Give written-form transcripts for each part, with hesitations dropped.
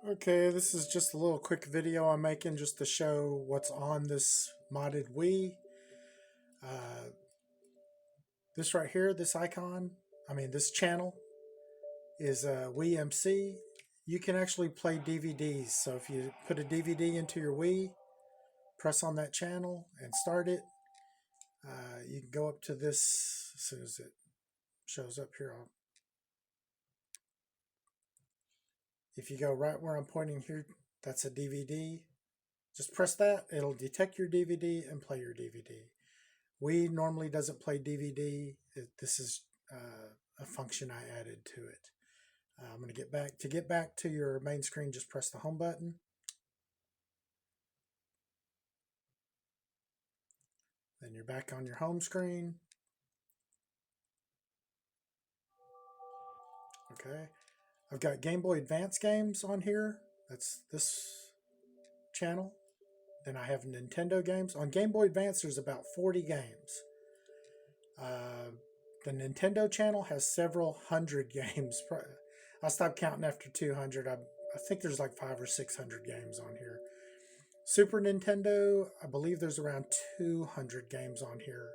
Okay, this is just a little quick video I'm making just to show what's on this modded Wii. Uh, this right here, this icon, this channel is Wii MC. You can actually play DVDs. So if you put a DVD into your Wii, press on that channel and start it. You can go up to this as soon as it shows up here. If you go right where I'm pointing here, that's a DVD. Just press that. It'll detect your DVD and play your DVD. Wii normally doesn't play DVD. This is a function I added to it. I'm going to get back. To get back to your main screen, just press the home button. Then you're back on your home screen. Okay. I've got Game Boy Advance games on here. That's this channel. Then I have Nintendo games. On Game Boy Advance, there's about 40 games. The Nintendo channel has several hundred games. I stopped counting after 200. I think there's like 500 or 600 games on here. Super Nintendo, I believe there's around 200 games on here.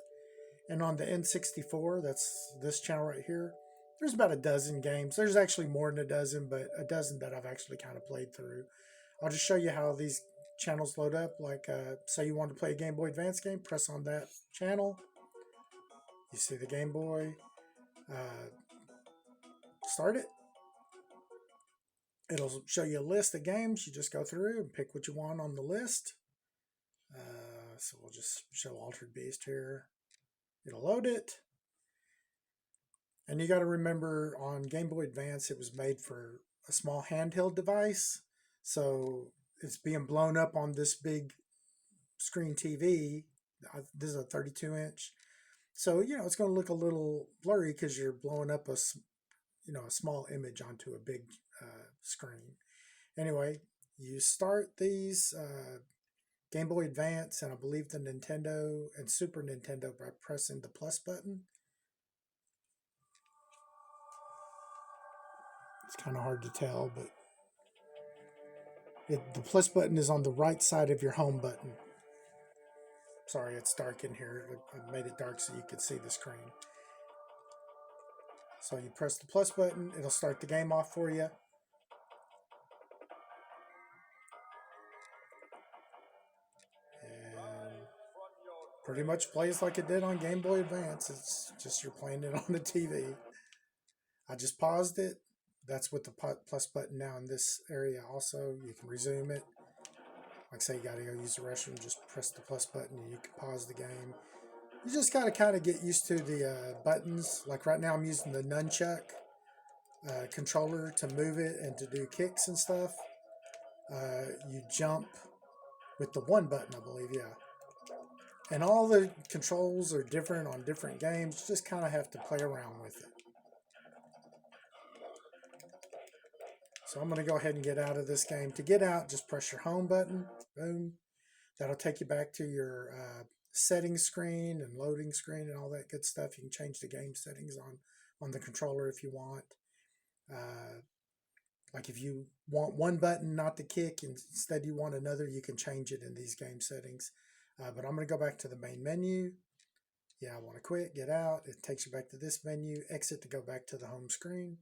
And on the N64, that's this channel right here, there's about a dozen games. There's actually more than a dozen, but a dozen that I've actually kind of played through. I'll just show you how these channels load up. Like, say you want to play a Game Boy Advance game, press on that channel. You see the Game Boy. Start it. It'll show you a list of games. You just go through and pick what you want on the list. So we'll just show Altered Beast here. It'll load it. And you got to remember, on Game Boy Advance, it was made for a small handheld device. So it's being blown up on this big screen TV. This is a 32-inch. So, it's going to look a little blurry because you're blowing up a small image onto a big screen. Anyway, you start these Game Boy Advance and I believe the Nintendo and Super Nintendo by pressing the plus button. It's kind of hard to tell, but the plus button is on the right side of your home button. Sorry, it's dark in here. I made it dark so you could see the screen. So you press the plus button, it'll start the game off for you. And pretty much plays like it did on Game Boy Advance. It's just you're playing it on the TV. I just paused it. That's with the plus button now in this area also. You can resume it. Like say you got to go use the restroom, just press the plus button and you can pause the game. You just got to kind of get used to the buttons. Like right now I'm using the nunchuck controller to move it and to do kicks and stuff. You jump with the one button, I believe, yeah. And all the controls are different on different games. You just kind of have to play around with it. So I'm going to go ahead and get out of this game. To get out, just press your home button. Boom. That'll take you back to your settings screen and loading screen and all that good stuff. You can change the game settings on the controller if you want. Like if you want one button, not the kick, instead you want another, you can change it in these game settings. But I'm going to go back to the main menu. Yeah, I want to quit, get out. It takes you back to this menu. Exit to go back to the home screen.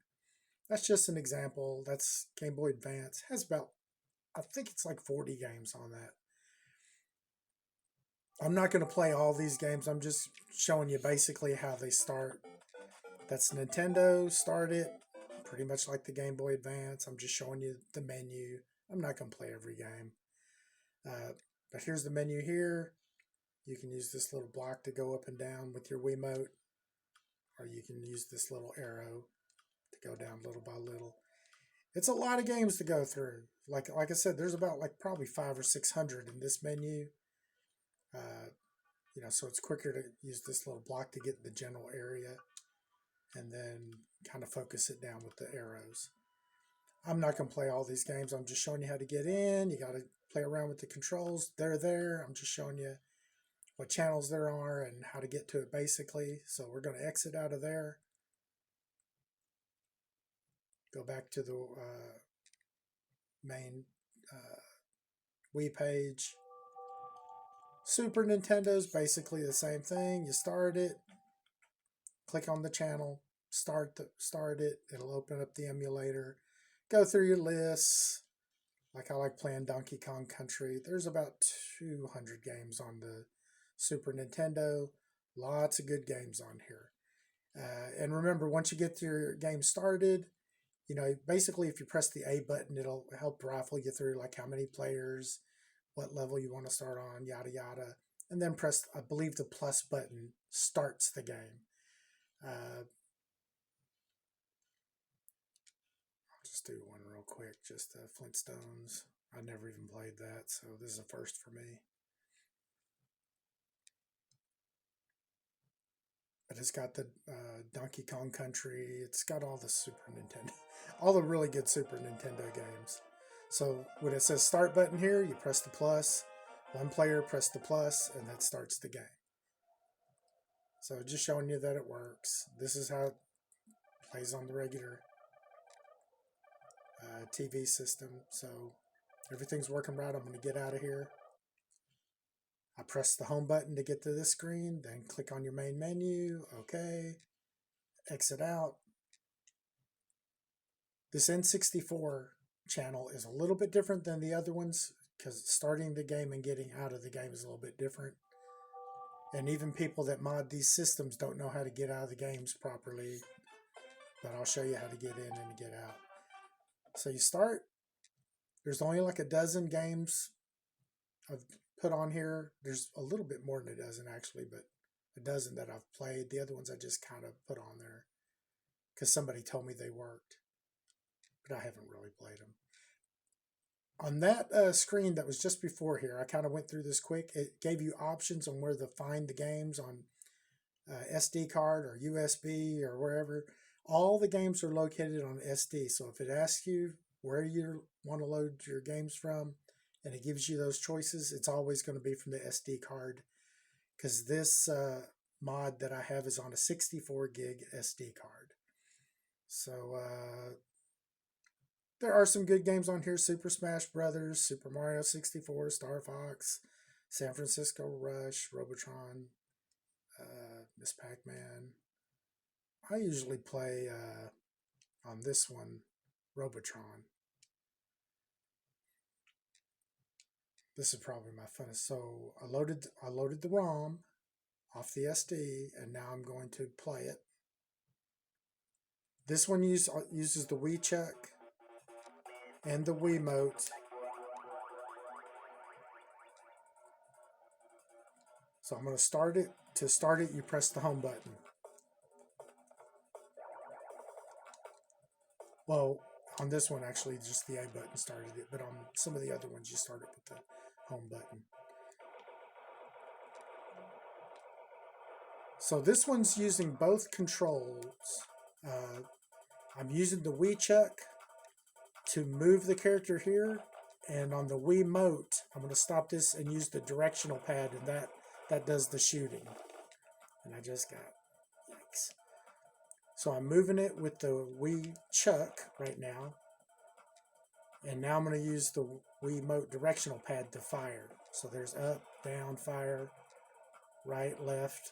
That's just an example. That's Game Boy Advance. Has about, I think it's like 40 games on that. I'm not going to play all these games. I'm just showing you basically how they start. That's Nintendo. Start it. Pretty much like the Game Boy Advance. I'm just showing you the menu. I'm not going to play every game. But here's the menu here. You can use this little block to go up and down with your Wiimote. Or you can use this little arrow to go down little by little. It's a lot of games to go through. Like I said, there's about like probably 500 or 600 in this menu. So it's quicker to use this little block to get the general area and then kind of focus it down with the arrows. I'm not going to play all these games. I'm just showing you how to get in. You got to play around with the controls. They're there. I'm just showing you what channels there are and how to get to it basically. So we're going to exit out of there. Go back to the main Wii page. Super Nintendo's basically the same thing. You start it, click on the channel, start it. It'll open up the emulator. Go through your lists. Like I like playing Donkey Kong Country. There's about 200 games on the Super Nintendo. Lots of good games on here. And remember, once you get your game started, you know, basically if you press the A button, it'll help rifle you through like how many players, what level you want to start on, yada yada. And then press, I believe the plus button starts the game. I'll just do one real quick, just the Flintstones. I never even played that, so this is a first for me. But it's got the Donkey Kong Country. It's got all the Super Nintendo, all the really good Super Nintendo games. So when it says start button here, you press the plus. One player, press the plus, and that starts the game. So just showing you that it works. This is how it plays on the regular TV system. So everything's working right. I'm going to get out of here. I press the home button to get to this screen, then click on your main menu. Okay. Exit out. This N64 channel is a little bit different than the other ones because starting the game and getting out of the game is a little bit different. And even people that mod these systems don't know how to get out of the games properly. But I'll show you how to get in and get out. So you start. There's only like a dozen games I've put on here. There's a little bit more than a dozen actually, but a dozen that I've played. The other ones I just kind of put on there because somebody told me they worked, but I haven't really played them. On that screen that was just before here, I kind of went through this quick. It gave you options on where to find the games on SD card or USB or wherever. All the games are located on SD. So if it asks you where you want to load your games from and it gives you those choices, it's always going to be from the SD card because this mod that I have is on a 64 gig SD card. So there are some good games on here. Super Smash Brothers, Super Mario 64, Star Fox, San Francisco Rush, Robotron, Miss Pac-Man. I usually play on this one, Robotron. This is probably my funnest. So I loaded the ROM off the SD, and now I'm going to play it. This one uses the Wii Chuck and the Wiimote. So I'm going to start it. To start it, you press the home button. Well, on this one, actually, just the A button started it, but on some of the other ones, you start it with the home button. So this one's using both controls. I'm using the Wii Chuck to move the character here, and on the Wiimote, I'm going to stop this and use the directional pad, and that does the shooting. And I just got, yikes. So I'm moving it with the Wii Chuck right now. And now I'm going to use the Wiimote directional pad to fire. So there's up, down, fire, right, left.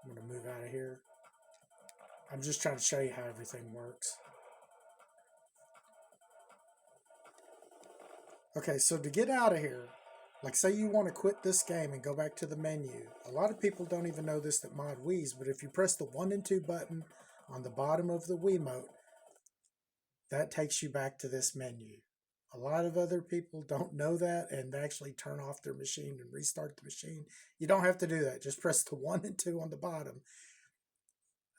I'm going to move out of here. I'm just trying to show you how everything works. Okay, so to get out of here, like say you want to quit this game and go back to the menu. A lot of people don't even know this that mod Wiis, but if you press the 1 and 2 button on the bottom of the Wiimote, that takes you back to this menu. A lot of other people don't know that and actually turn off their machine and restart the machine. You don't have to do that. Just press the 1 and 2 on the bottom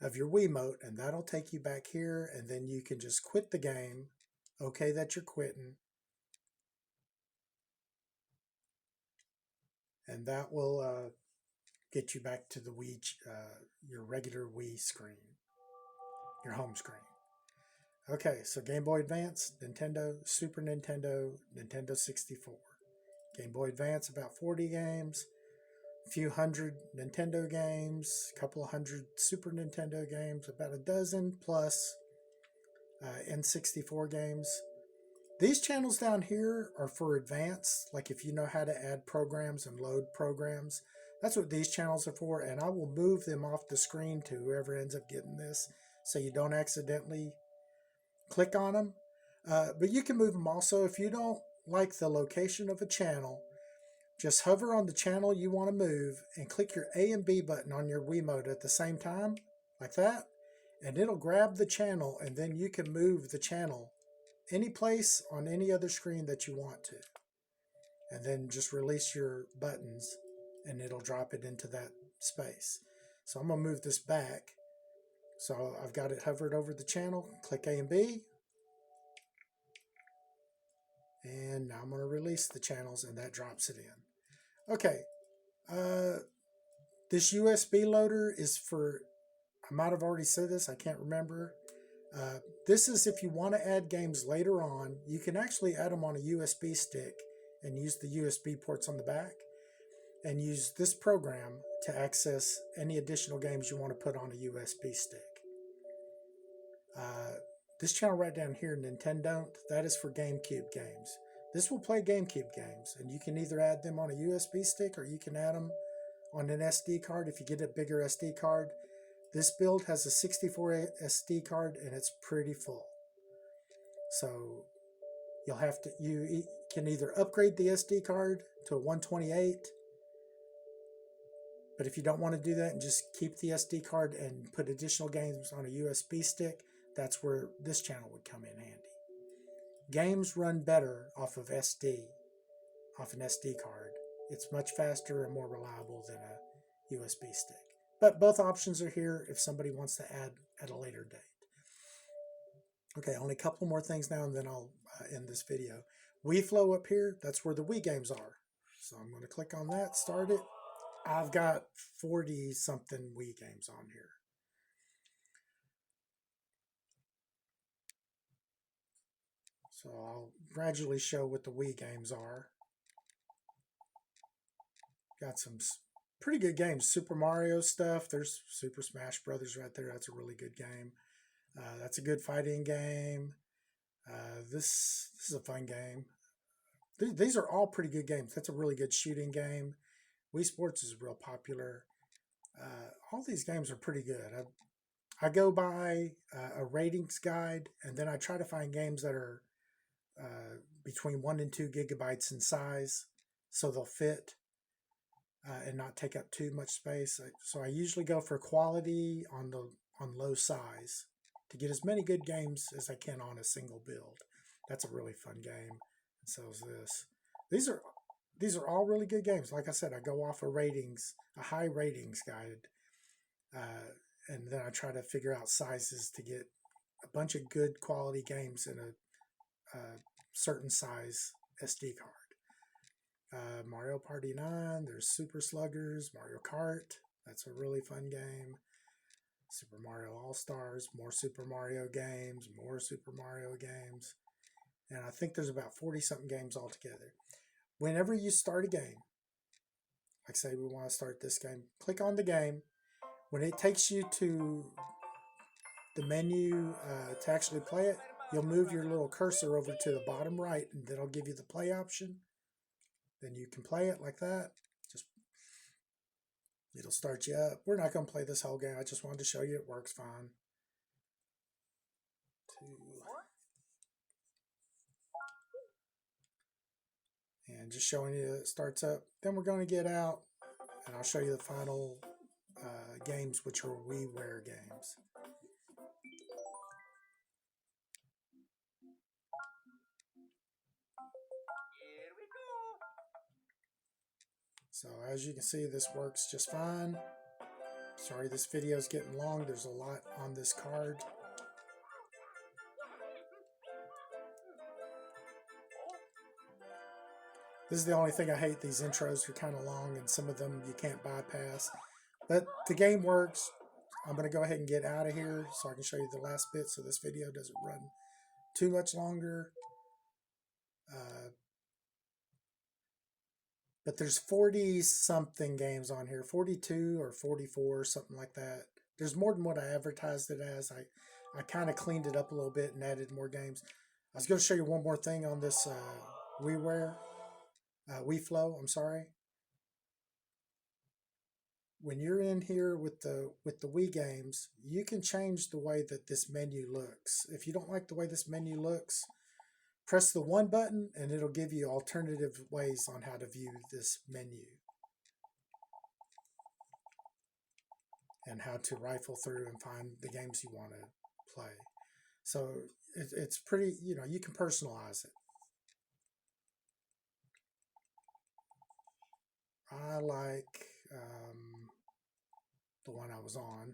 of your Wiimote, and that'll take you back here, and then you can just quit the game. Okay that you're quitting. And that will get you back to the Wii, your regular Wii screen, your home screen. Okay, so Game Boy Advance, Nintendo, Super Nintendo, Nintendo 64. Game Boy Advance, about 40 games, a few hundred Nintendo games, a couple of hundred Super Nintendo games, about a dozen plus N64 games. These channels down here are for advanced, like if you know how to add programs and load programs. That's what these channels are for, and I will move them off the screen to whoever ends up getting this so you don't accidentally click on them. But you can move them also if you don't like the location of a channel. Just hover on the channel you want to move and click your A and B button on your WiiMod at the same time, like that, and it'll grab the channel, and then you can move the channel any place on any other screen that you want to. And then just release your buttons and it'll drop it into that space. So I'm going to move this back. So I've got it hovered over the channel, click A and B. And now I'm going to release the channels and that drops it in. Okay, this USB loader is for, I might have already said this, I can't remember. This is if you want to add games later on, you can actually add them on a USB stick and use the USB ports on the back and use this program to access any additional games you want to put on a USB stick. This channel right down here, Nintendont, that is for Gamecube games. This will play Gamecube games, and you can either add them on a USB stick or you can add them on an SD card if you get a bigger SD card. This build has a 64 SD card and it's pretty full. So you'll have to, you can either upgrade the SD card to a 128, but if you don't want to do that and just keep the SD card and put additional games on a USB stick, that's where this channel would come in handy. Games run better off of SD, off an SD card. It's much faster and more reliable than a USB stick. But both options are here if somebody wants to add at a later date. Okay, only a couple more things now and then I'll end this video. Wii Flow up here, that's where the Wii games are. So I'm going to click on that, start it. I've got 40 something Wii games on here. So I'll gradually show what the Wii games are. Got some pretty good games. Super Mario stuff. There's Super Smash Brothers right there. That's a really good game. That's a good fighting game. This is a fun game. These are all pretty good games. That's a really good shooting game. Wii Sports is real popular. All these games are pretty good. I go by a ratings guide, and then I try to find games that are between 1 and 2 gigabytes in size, so they'll fit and not take up too much space. So I usually go for quality on low size to get as many good games as I can on a single build. That's a really fun game. And so is this. These are all really good games. Like I said, I go off of ratings, a high ratings guide, and then I try to figure out sizes to get a bunch of good quality games in a certain size SD card. Mario Party 9, there's Super Sluggers, Mario Kart, that's a really fun game. Super Mario All-Stars, more Super Mario games, more Super Mario games. And I think there's about 40-something games altogether. Whenever you start a game, like say we want to start this game, click on the game. When it takes you to the menu to actually play it, you'll move your little cursor over to the bottom right, and then it'll give you the play option. Then you can play it like that. Just it'll start you up. We're not going to play this whole game. I just wanted to show you it works fine. And just showing you it starts up. Then we're going to get out, and I'll show you the final games, which are WiiWare games. So as you can see, this works just fine. Sorry this video is getting long. There's a lot on this card. This is the only thing I hate. These intros are kind of long and some of them you can't bypass. But the game works. I'm going to go ahead and get out of here so I can show you the last bit so this video doesn't run too much longer. But there's 40-something games on here, 42 or 44, something like that. There's more than what I advertised it as. I kind of cleaned it up a little bit and added more games. I was going to show you one more thing on this WiiWare, WiiFlow, I'm sorry. When you're in here with the Wii games, you can change the way that this menu looks. If you don't like the way this menu looks, press the 1 button and it'll give you alternative ways on how to view this menu and how to rifle through and find the games you want to play. So it's pretty, you can personalize it. I like the one I was on,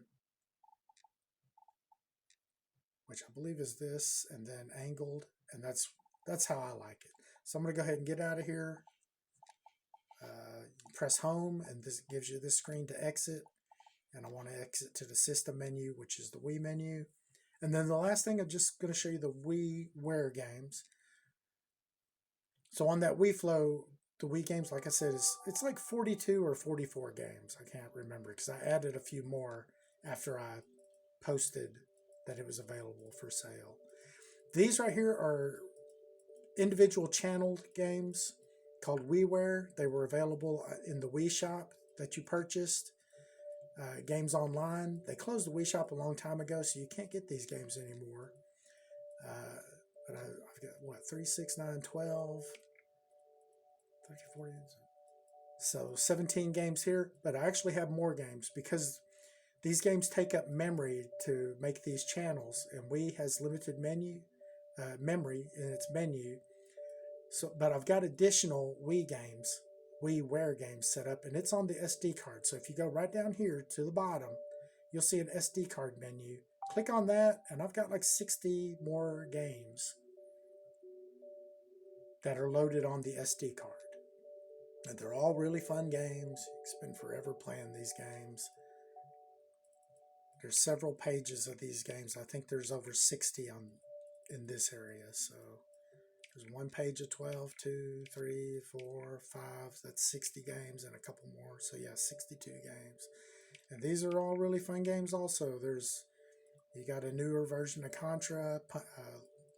which I believe is this, and then angled, and that's how I like it. So I'm going to go ahead and get out of here. Press home, and this gives you this screen to exit. And I want to exit to the system menu, which is the Wii menu. And then the last thing, I'm just going to show you the WiiWare games. So on that WiiFlow, the Wii games, like I said, it's like 42 or 44 games. I can't remember because I added a few more after I posted that it was available for sale. These right here are individual channeled games called WiiWare. They were available in the Wii shop that you purchased. Games online. They closed the Wii shop a long time ago, so you can't get these games anymore. But I've got, what, 3, 6, 9, 12, 13, 14. So 17 games here, but I actually have more games because these games take up memory to make these channels, and Wii has limited memory in its menu. So, but I've got additional Wii games, WiiWare games set up, and it's on the SD card. So if you go right down here to the bottom, you'll see an SD card menu. Click on that, and I've got like 60 more games that are loaded on the SD card. And they're all really fun games. You can spend forever playing these games. There's several pages of these games. I think there's over 60 in this area. So there's one page of 12, 2, 3, 4, 5. That's 60 games and a couple more. So yeah, 62 games. And these are all really fun games also. You got a newer version of Contra,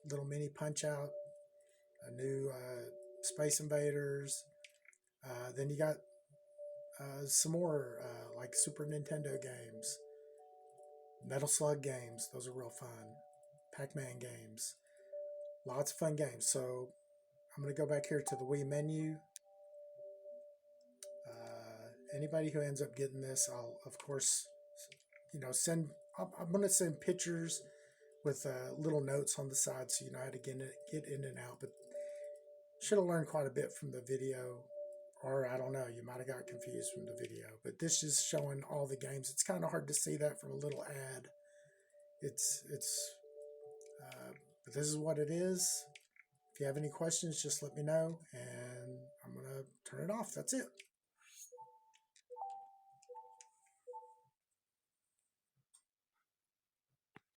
little mini Punch-Out, a new Space Invaders. Then you got some more like Super Nintendo games, Metal Slug games. Those are real fun. Pac-Man games. Lots of fun games. So I'm going to go back here to the Wii menu. Anybody who ends up getting this, I'll, of course, send. I'm going to send pictures with little notes on the side so you know how to get in and out. But should have learned quite a bit from the video. Or I don't know, you might have got confused from the video. But this is showing all the games. It's kind of hard to see that from a little ad. But this is what it is. If you have any questions, just let me know. And I'm going to turn it off. That's it.